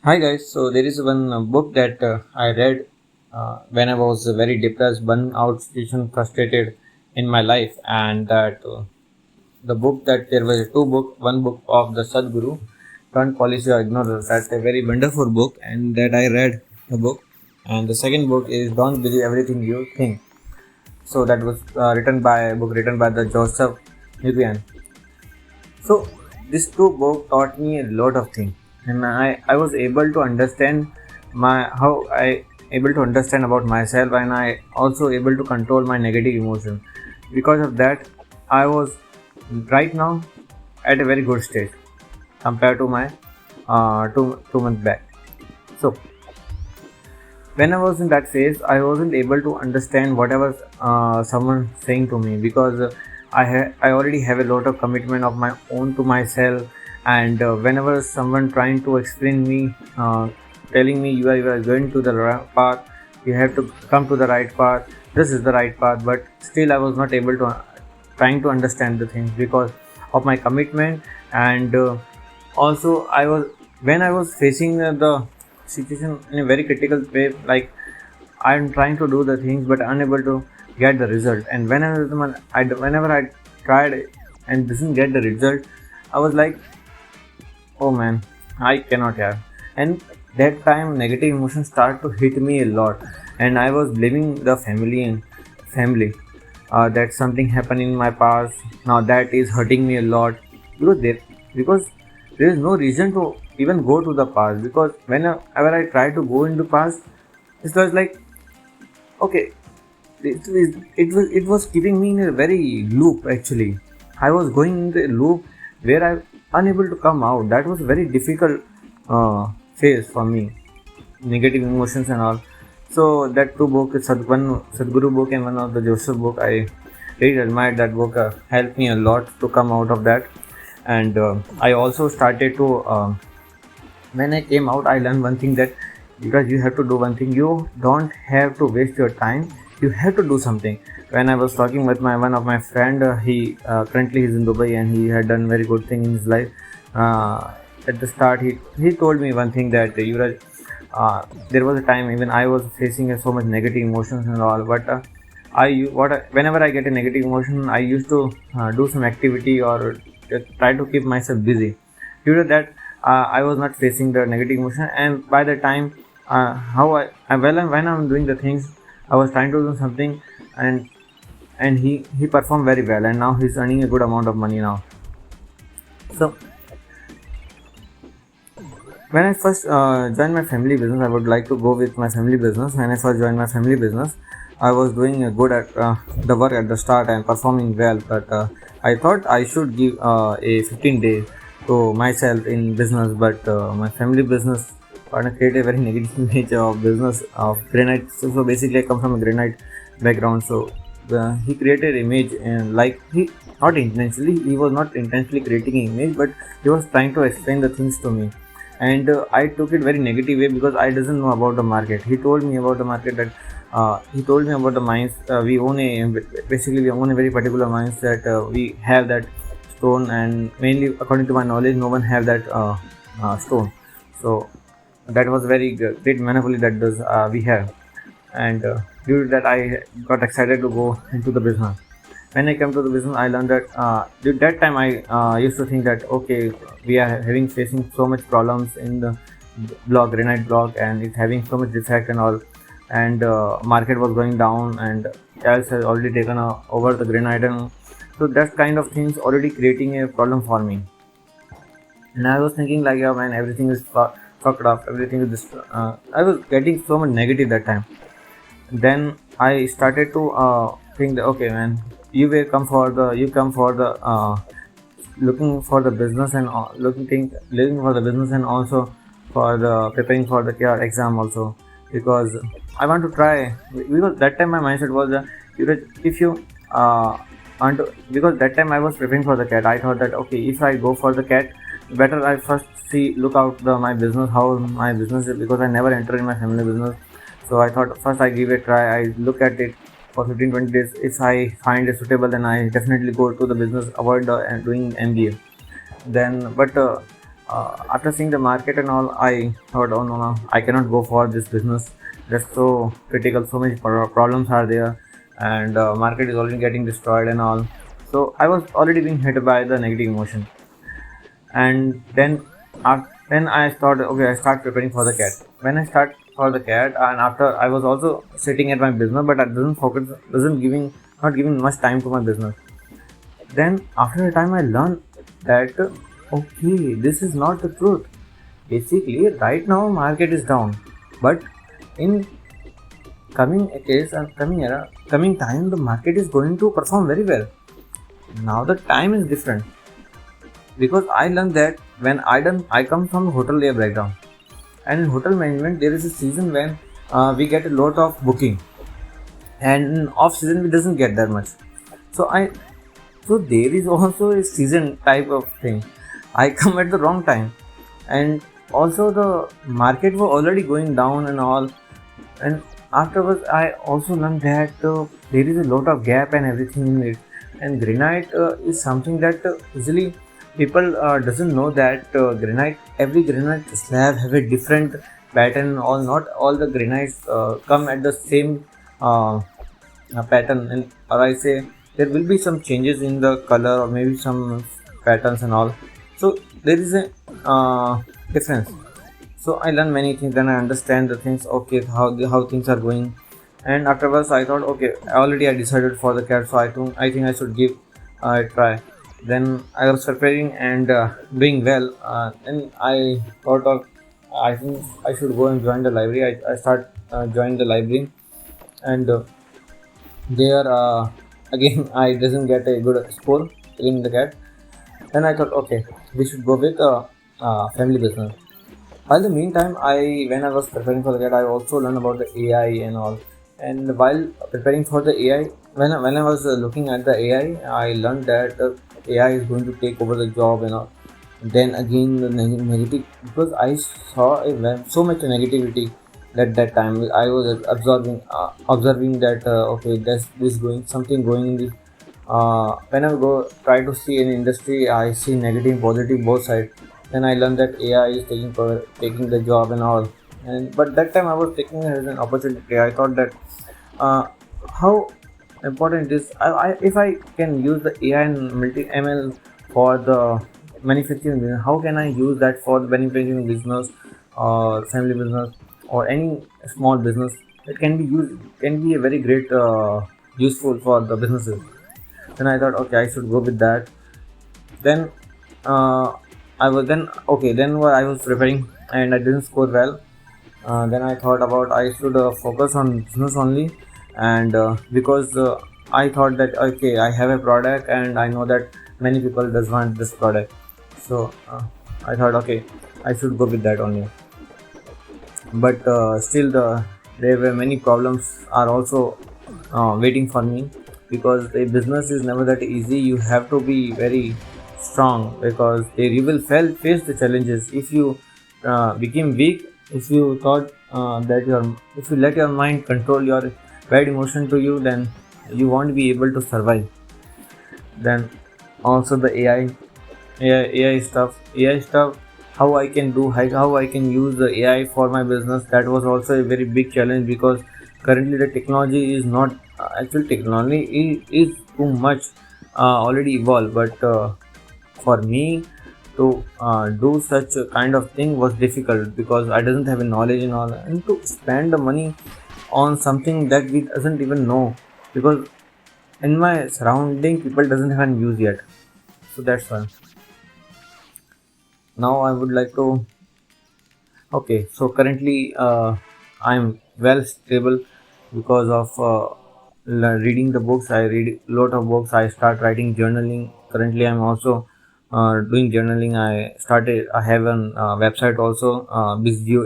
Hi guys, so there is one book that I read when I was very depressed, burnout situation, frustrated in my life, and that the book that there was one book of the Sadguru, Turn Policy or Ignore. That's a very wonderful book, and that I read the book. And the second book is Don't Believe Everything You Think. So that was written by the Joseph Nguyen. So these two books taught me a lot of things, and I was able to understand my how I able to understand about myself, and I also able to control my negative emotion. Because of that, I was right now at a very good state compared to my two months back. So when I was in that phase, I wasn't able to understand whatever someone saying to me because I already have a lot of commitment of my own to myself, and whenever someone trying to explain me, telling me you are going to the right path, you have to come to the right path. This is the right path, but still I was not able to trying to understand the things because of my commitment and also I was facing the situation in a very critical way, like I'm trying to do the things but unable to get the result, and whenever I tried and didn't get the result, I was like, oh man, I cannot have. And that time negative emotions start to hit me a lot, and I was blaming the family that something happened in my past now that is hurting me a lot because there is no reason to even go to the past, because whenever I try to go into past, it was like, okay, it was keeping me in a very loop. Actually, I was going into a loop where I unable to come out. That was very difficult phase for me, negative emotions and all. So that two book, one Sadhguru book and one of the Joseph book, I really admired that book. Helped me a lot to come out of that, and I also started to. When I came out, I learned one thing, that because you have to do one thing, you don't have to waste your time. You have to do something. When I was talking with my one of my friend, he currently he's in Dubai and he had done very good thing in his life. At the start, he told me one thing, that Yuvraj, there was a time even I was facing so much negative emotions and all, but whenever I get a negative emotion, I used to do some activity or try to keep myself busy. Due to that, I was not facing the negative emotion, and by the time how I well when I'm doing the things, I was trying to do something, and he performed very well, and now he's earning a good amount of money now. So when I first joined my family business, I would like to go with my family business. When I first joined my family business, I was doing good at the work at the start and performing well, but I thought I should give a 15 days to myself in business, but my family business partner created a very negative image of business of granite. So basically, I come from a granite background, so he created image, and like he was not intentionally creating an image, but he was trying to explain the things to me, and I took it very negative way because I doesn't know about the market. He told me about the market, that he told me about the mines. We own a very particular mines, that we have that stone, and mainly according to my knowledge, no one have that stone. So that was very great monopoly that does we have, and due to that I got excited to go into the business. When I came to the business, I learned that at that time I used to think that, okay, we are having facing so much problems in the granite block, and it's having so much defect and all, and market was going down, and else has already taken over the granite, and so that kind of things already creating a problem for me. And I was thinking like, yeah, man, everything is fucked up, everything is this. I was getting so much negative that time. Then I started to think that, okay, man, you come for the looking for the business, and looking for the business, and also for the preparing for the CAT exam also, because I want to try, because that time my mindset was if you want to, because that time I was preparing for the CAT, I thought that, okay, if I go for the CAT, better I first look out my business, how my business is, because I never entered in my family business. So I thought first I give it a try. I look at it for 15-20 days. If I find it suitable, then I definitely go to the business, avoid doing MBA. Then, but After seeing the market and all, I thought, oh no, I cannot go for this business. That's so critical. So many problems are there, and market is already getting destroyed and all. So I was already being hit by the negative emotion, and then I thought, okay, I start preparing for the cat. When I start for the cat, and after I was also sitting at my business, but I doesn't giving not giving much time to my business. Then after a time I learned that okay, this is not the truth. Basically, right now market is down, but in coming case and coming time, the market is going to perform very well. Now the time is different because I learned that when I come from hotel air background, and in hotel management there is a season when we get a lot of booking, and in off season we doesn't get that much. So so there is also a season type of thing. I come at the wrong time, and also the market was already going down and all. And afterwards, I also learned that there is a lot of gap and everything in it. And granite is something that usually people doesn't know that granite. Every granite slab have a different pattern. All not all the granites come at the same pattern, and or I say there will be some changes in the color or maybe some patterns and all. So there is a difference. So I learn many things, then I understand the things, okay, how things are going. And afterwards I thought, okay, already I decided for the cat, so I think I should give a try. Then I was preparing and doing well, and I thought of, I think I should go and join the library. I start join the library, and there again I doesn't get a good score in the cat. Then I thought, okay, we should go with family business. While the meantime, when I was preparing for the GAT, I also learned about the AI and all. And while preparing for the AI, when I was looking at the AI, I learned that AI is going to take over the job and all. Then again, the negative, because I saw so much negativity at that time. I was observing that okay, this going something going in this. When I go try to see an industry, I see negative, positive both sides. Then I learned that AI is taking the job and all. And but that time I was taking it as an opportunity. I thought that uh, how important it is. If I can use the AI and multi ML for the manufacturing business, how can I use that for the manufacturing business or family business or any small business? It can be used, can be a very great useful for the businesses. Then I thought, okay, I should go with that. Then uh, I was then okay. Then what I was preparing and I didn't score well. Then I thought about I should focus on business only, and because I thought that okay, I have a product and I know that many people does want this product. So I thought, okay, I should go with that only. But still there were many problems are also waiting for me, because the business is never that easy. You have to be very strong, because there you will face the challenges. If you became weak, if you thought that if you let your mind control your bad emotion to you, then you won't be able to survive. Then also the AI stuff, how I can do, how I can use the AI for my business. That was also a very big challenge, because currently the technology is not actual technology is too much already evolved, but for me to do such a kind of thing was difficult, because I doesn't have a knowledge and all, and to spend the money on something that we doesn't even know, because in my surrounding people doesn't have use yet. So that's why now I would like to, okay, so currently I'm well stable because of reading the books. I read a lot of books. I start writing journaling. Currently I'm also doing journaling. I have an website also,